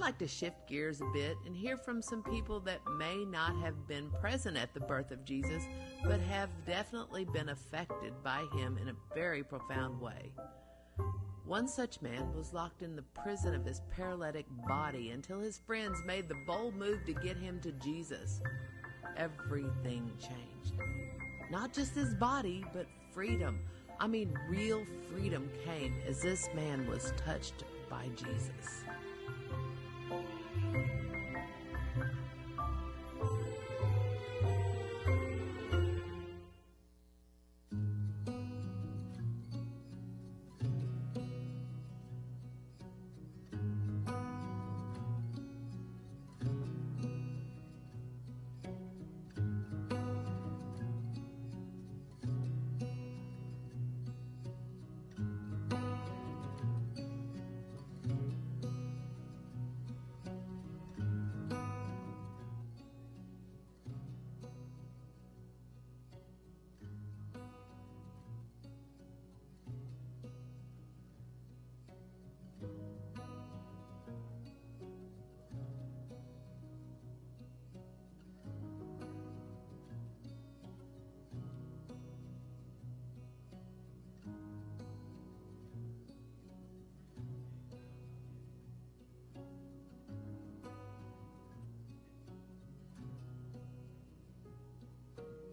like to shift gears a bit and hear from some people that may not have been present at the birth of Jesus, but have definitely been affected by him in a very profound way. One such man was locked in the prison of his paralytic body until his friends made the bold move to get him to Jesus. Everything changed. Not just his body, but freedom. I mean, real freedom came as this man was touched by Jesus.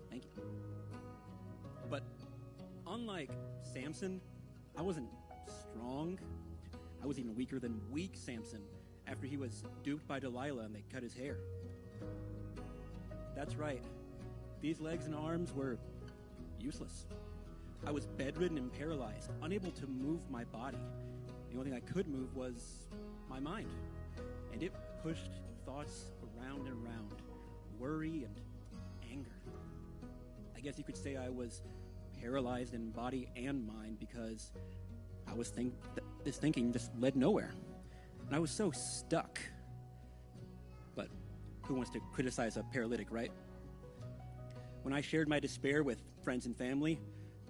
Thank you. But unlike Samson, I wasn't strong. I was even weaker than weak Samson after he was duped by Delilah and they cut his hair. That's right. These legs and arms were useless. I was bedridden and paralyzed, unable to move my body. The only thing I could move was my mind. And it pushed thoughts around and around, worry and anger. I guess you could say I was paralyzed in body and mind because I was this thinking just led nowhere. And I was so stuck. But who wants to criticize a paralytic, right? When I shared my despair with friends and family,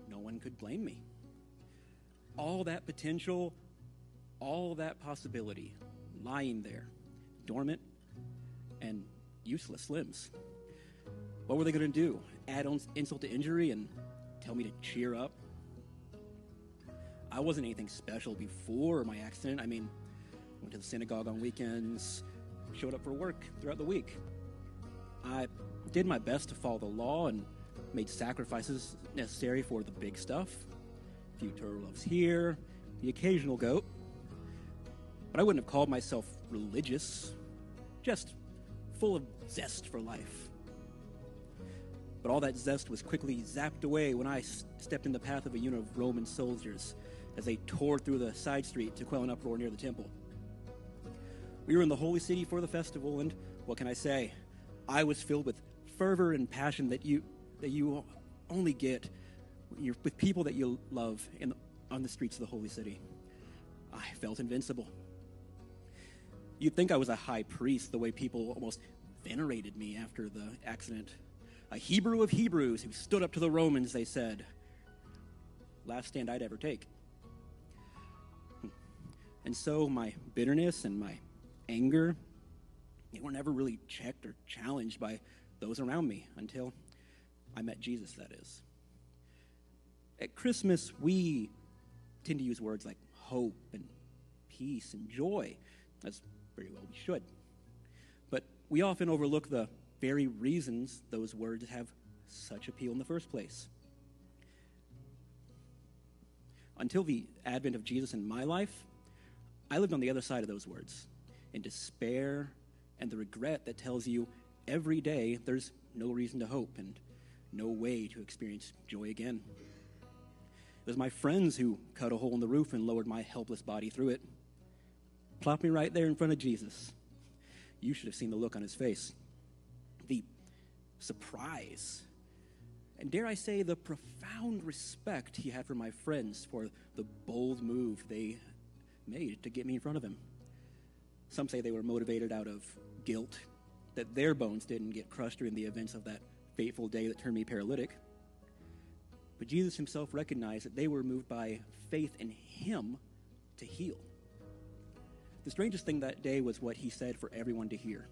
no one could blame me. All that potential, all that possibility lying there, dormant and useless limbs. What were they going to do? Add insult to injury and tell me to cheer up? I wasn't anything special before my accident. I mean, went to the synagogue on weekends, showed up for work throughout the week. I did my best to follow the law and made sacrifices necessary for the big stuff. A few turtle doves here, the occasional goat. But I wouldn't have called myself religious, just full of zest for life. But all that zest was quickly zapped away when I stepped in the path of a unit of Roman soldiers as they tore through the side street to quell an uproar near the temple. We were in the holy city for the festival, and what can I say? I was filled with fervor and passion that you only get when you're with people that you love on the streets of the holy city. I felt invincible. You'd think I was a high priest, the way people almost venerated me after the accident. A Hebrew of Hebrews who stood up to the Romans, they said. Last stand I'd ever take. And so my bitterness and my anger, they were never really checked or challenged by those around me until I met Jesus, that is. At Christmas, we tend to use words like hope and peace and joy, as very well we should. But we often overlook the very reasons those words have such appeal in the first place. Until the advent of Jesus in my life, I lived on the other side of those words, in despair and the regret that tells you every day there's no reason to hope and no way to experience joy again. It was my friends who cut a hole in the roof and lowered my helpless body through it. Plopped me right there in front of Jesus. You should have seen the look on his face. The surprise, and dare I say, the profound respect he had for my friends for the bold move they made to get me in front of him. Some say they were motivated out of guilt, that their bones didn't get crushed during the events of that fateful day that turned me paralytic. But Jesus himself recognized that they were moved by faith in him to heal. The strangest thing that day was what he said for everyone to hear.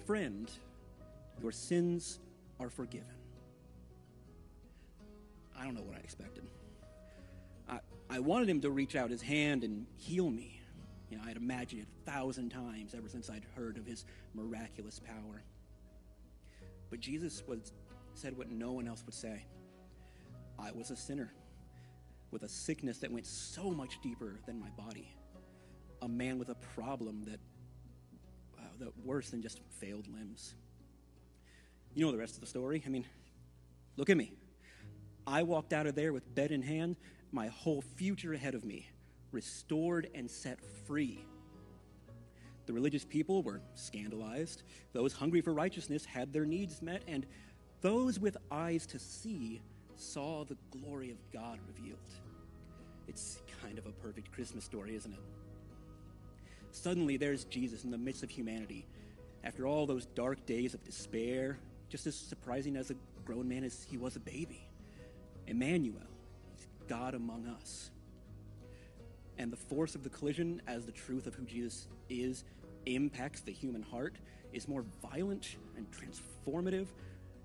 Friend, your sins are forgiven. I don't know what I expected. I wanted him to reach out his hand and heal me. I'd imagined it 1,000 times ever since I'd heard of his miraculous power. But Jesus said what no one else would say. I was a sinner with a sickness that went so much deeper than my body. A man with a problem that worse than just failed limbs. You know the rest of the story. Look at me. I walked out of there with bed in hand, my whole future ahead of me, restored and set free. The religious people were scandalized. Those hungry for righteousness had their needs met, and those with eyes to see saw the glory of God revealed. It's kind of a perfect Christmas story, isn't it? Suddenly, there's Jesus in the midst of humanity. After all those dark days of despair, just as surprising as a grown man as he was a baby. Emmanuel, he's God among us. And the force of the collision, as the truth of who Jesus is impacts the human heart, is more violent and transformative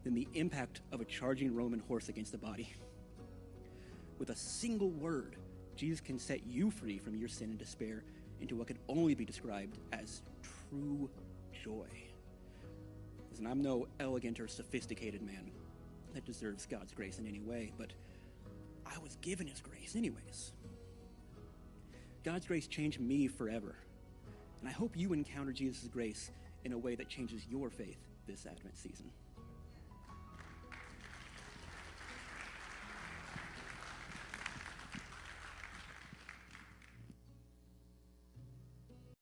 than the impact of a charging Roman horse against a body. With a single word, Jesus can set you free from your sin and despair into what can only be described as true joy. Listen, I'm no elegant or sophisticated man that deserves God's grace in any way, but I was given his grace anyways. God's grace changed me forever, and I hope you encounter Jesus' grace in a way that changes your faith this Advent season.